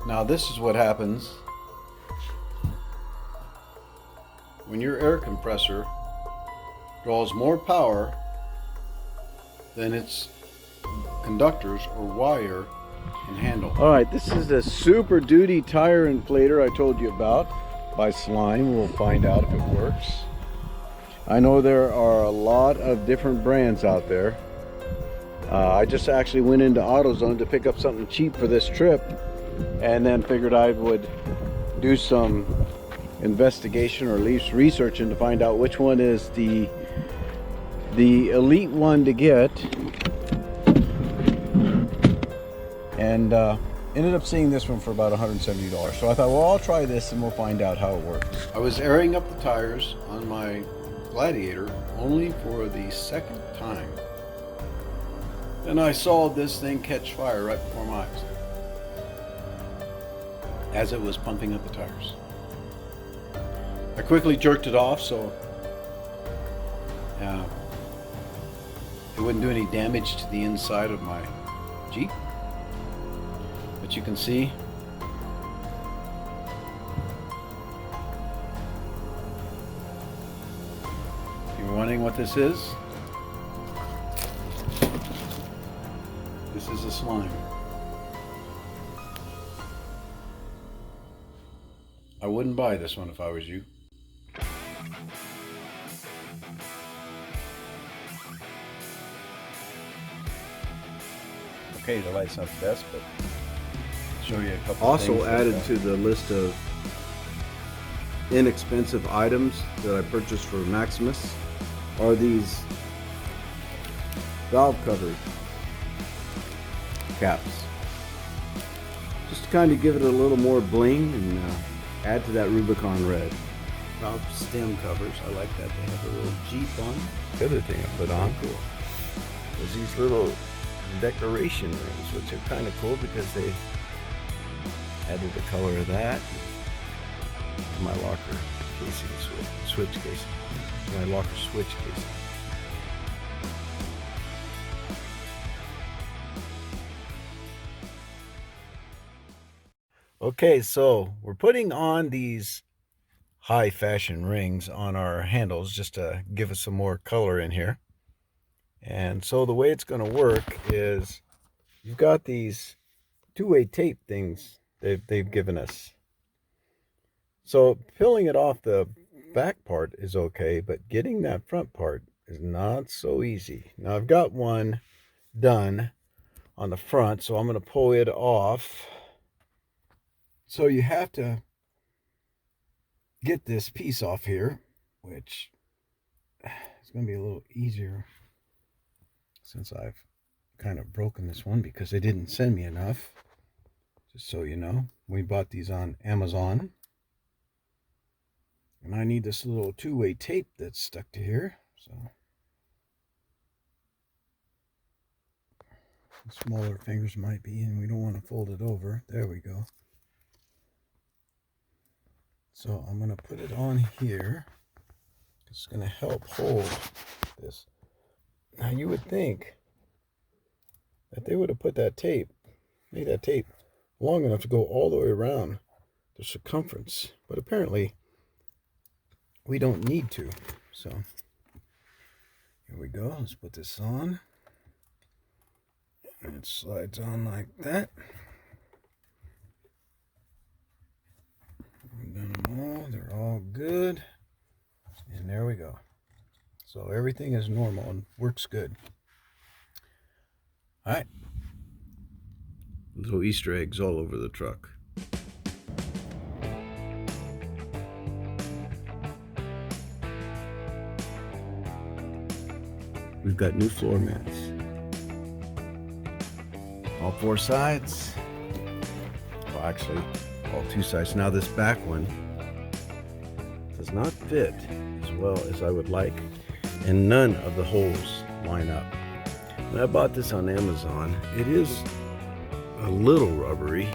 Now this is what happens when your air compressor draws more power than its conductors or wire can handle. All right, this is the Super Duty tire inflator I told you about by Slime. We'll find out if it works. I know there are a lot of different brands out there. I just actually went into AutoZone to pick up something cheap for this trip, and then figured I would do some investigation or at least researching to find out which one is the elite one to get. And ended up seeing this one for about $170. So I thought, well, I'll try this and we'll find out how it works. I was airing up the tires on my Gladiator only for the second time, and I saw this thing catch fire right before my eyes as it was pumping up the tires. I quickly jerked it off so it wouldn't do any damage to the inside of my Jeep. But you can see if you're wondering what this is a slime. I wouldn't buy this one if I was you. Okay, the light's not the best, but I'll show you a couple also things. Added to the list of inexpensive items that I purchased for Maximus are these valve cover caps. Just to kind of give it a little more bling and add to that Rubicon red. Valve stem covers, I like that. They have a little Jeep on. The other thing I put on Cool. was these little decoration rings, which are kind of cool because they added the color of that to my locker casing, switch casing, my locker switch casing. Okay, so we're putting on these high fashion rings on our handles just to give us some more color in here. And so the way it's going to work is you've got these two-way tape things they've given us. So peeling it off the back part is okay, but getting that front part is not so easy. Now I've got one done on the front, so I'm going to pull it off. So you have to get this piece off here, which is going to be a little easier since I've kind of broken this one because they didn't send me enough. Just so you know, we bought these on Amazon. And I need this little two-way tape that's stuck to here. So smaller fingers might be, and we don't want to fold it over. There we go. So I'm going to put it on here. It's going to help hold this. Now you would think that they would have put that tape, made that tape long enough to go all the way around the circumference, but apparently we don't need to. So here we go. Let's put this on, and it slides on like that. We've done them all. They're all good, and there we go. So everything is normal and works good. All right. Little Easter eggs all over the truck. We've got new floor mats. All four sides. Well, actually, all two sides. Now this back one does not fit as well as I would like, and none of the holes line up. When I bought this on Amazon, it is a little rubbery,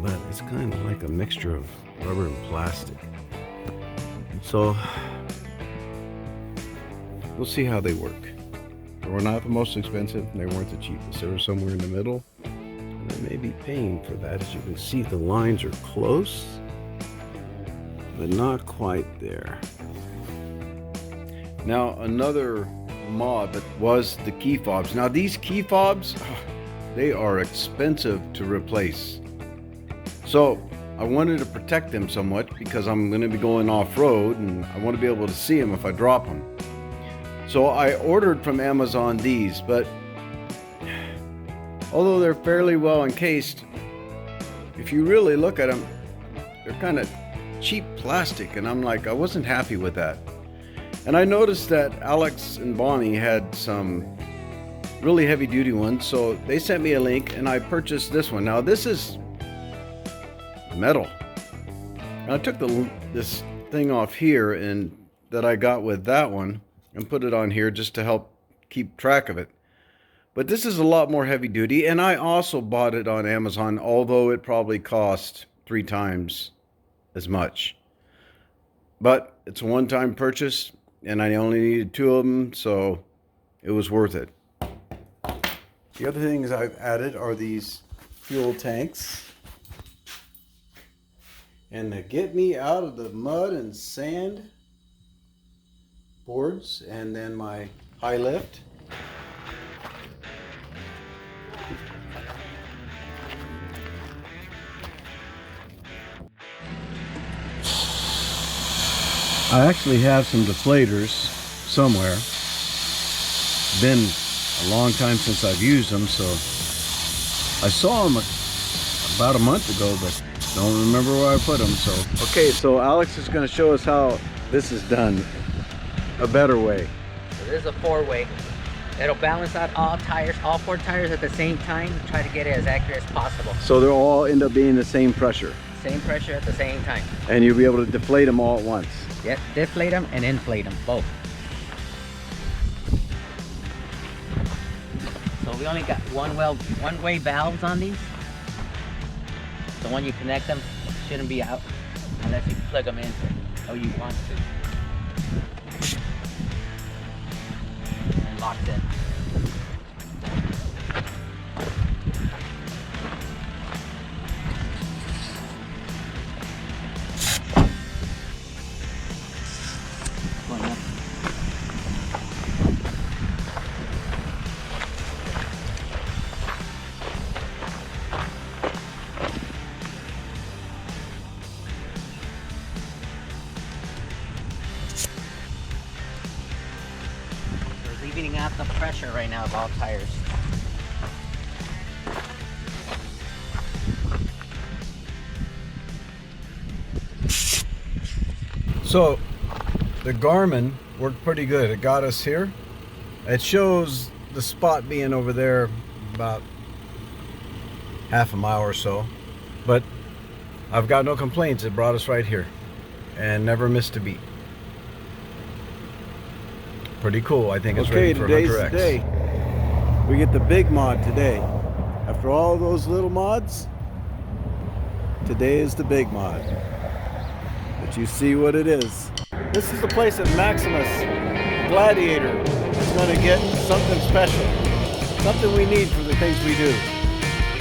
but it's kind of like a mixture of rubber and plastic. So we'll see how they work. They were not the most expensive, and they weren't the cheapest. They were somewhere in the middle. And I may be paying for that. As you can see, the lines are close, but not quite there. Now, another mod that was the key fobs. Now, these key fobs, they are expensive to replace. So I wanted to protect them somewhat because I'm going to be going off-road and I want to be able to see them if I drop them. So I ordered from Amazon these, but although they're fairly well encased, if you really look at them, they're kind of cheap plastic, and I'm like, I wasn't happy with that. And I noticed that Alex and Bonnie had some really heavy duty ones, so they sent me a link and I purchased this one. Now this is metal. And I took this thing off here and that I got with that one and put it on here just to help keep track of it. But this is a lot more heavy duty, and I also bought it on Amazon, although it probably cost 3 times as much. But it's a one-time purchase, and I only needed 2 of them, so it was worth it. The other things I've added are these fuel tanks. And to get me out of the mud and sand boards, and then my high lift. I actually have some deflators somewhere. Been a long time since I've used them, so I saw them about a month ago, but don't remember where I put them. So okay, so Alex is going to show us how this is done a better way. So this is a 4-way. It'll balance out all tires, all 4 tires at the same time. Try to get it as accurate as possible. So they'll all end up being the same pressure. Same pressure at the same time. And you'll be able to deflate them all at once. Yep, deflate them and inflate them, both. So we only got one-way valves on these. So when you connect them, it shouldn't be out unless you plug them in how you want to. And locks in. Leaving out the pressure right now of all tires. So the Garmin worked pretty good. It got us here. It shows the spot being over there about half a mile or so, but I've got no complaints. It brought us right here and never missed a beat. Pretty cool. I think it's ready for Hunter X. Today. We get the big mod today. After all those little mods, today is the big mod. But you see what it is. This is the place that Maximus, Gladiator, is going to get something special. Something we need for the things we do.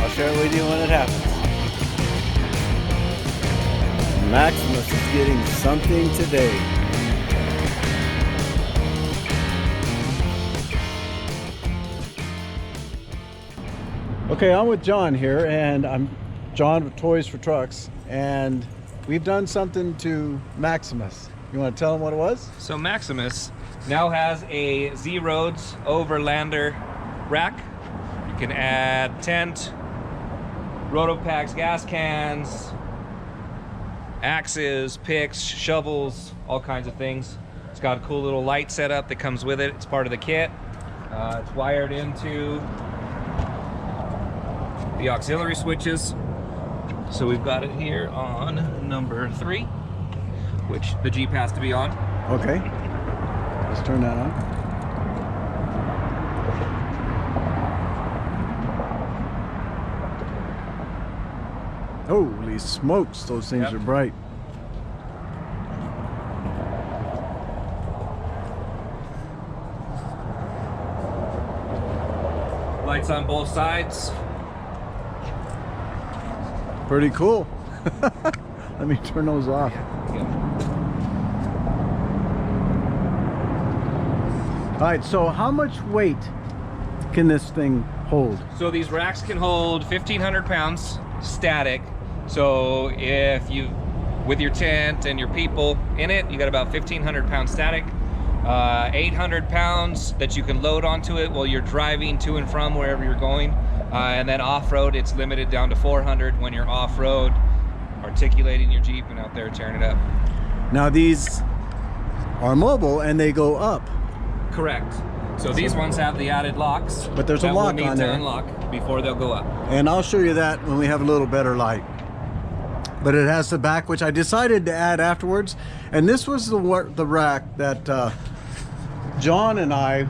I'll share it with you when it happens. Maximus is getting something today. Okay, I'm with John here, and I'm John with Toys for Trucks, and we've done something to Maximus. You want to tell him what it was? So Maximus now has a Z-Roads Overlander rack. You can add tent, Rotopacks gas cans, axes, picks, shovels, all kinds of things. It's got a cool little light setup that comes with it. It's part of the kit. It's wired into the auxiliary switches. So we've got it here on number 3, which the Jeep has to be on. Okay, let's turn that on. Holy smokes, those things are bright. Lights on both sides. Pretty cool. Let me turn those off. All right, so how much weight can this thing hold? So these racks can hold 1,500 pounds static. So if you, with your tent and your people in it, you got about 1,500 pounds static. 800 pounds that you can load onto it while you're driving to and from wherever you're going. And then off-road, it's limited down to 400 when you're off-road, articulating your Jeep and out there tearing it up. Now these are mobile and they go up. Correct. So these ones have the added locks. But there's a that lock we'll need on to there. unlock before they'll go up. And I'll show you that when we have a little better light. But it has the back, which I decided to add afterwards. And this was the rack that John and I,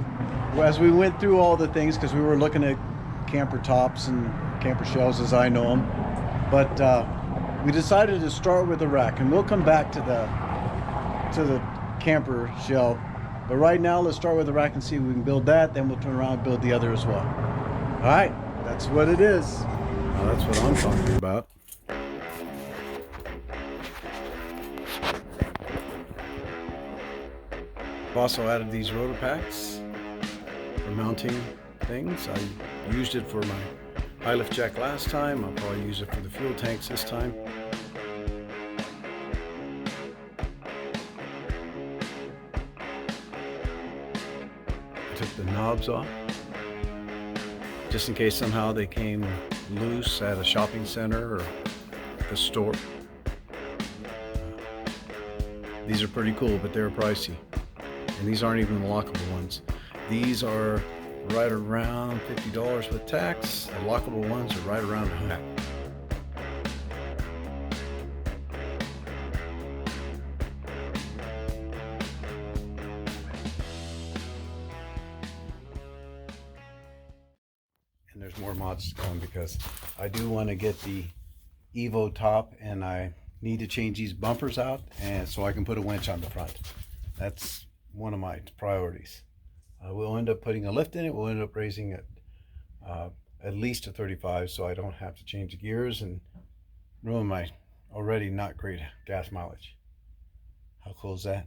as we went through all the things, because we were looking at camper tops and camper shells as I know them. But we decided to start with the rack, and we'll come back to the camper shell. But right now, let's start with the rack and see if we can build that. Then we'll turn around and build the other as well. All right, that's what it is. Now that's what I'm talking about. I've also added these rotor packs for mounting things. I used it for my high lift jack last time. I'll probably use it for the fuel tanks this time. I took the knobs off just in case somehow they came loose at a shopping center or the store. These are pretty cool, but they're pricey. And these aren't even the lockable ones. These are right around $50 with tax. The lockable ones are right around $100. And there's more mods to come because I do want to get the Evo top, and I need to change these bumpers out, and so I can put a winch on the front. That's one of my priorities. We'll end up putting a lift in it. We'll end up raising it at least to 35, so I don't have to change the gears and ruin my already not great gas mileage. How cool is that?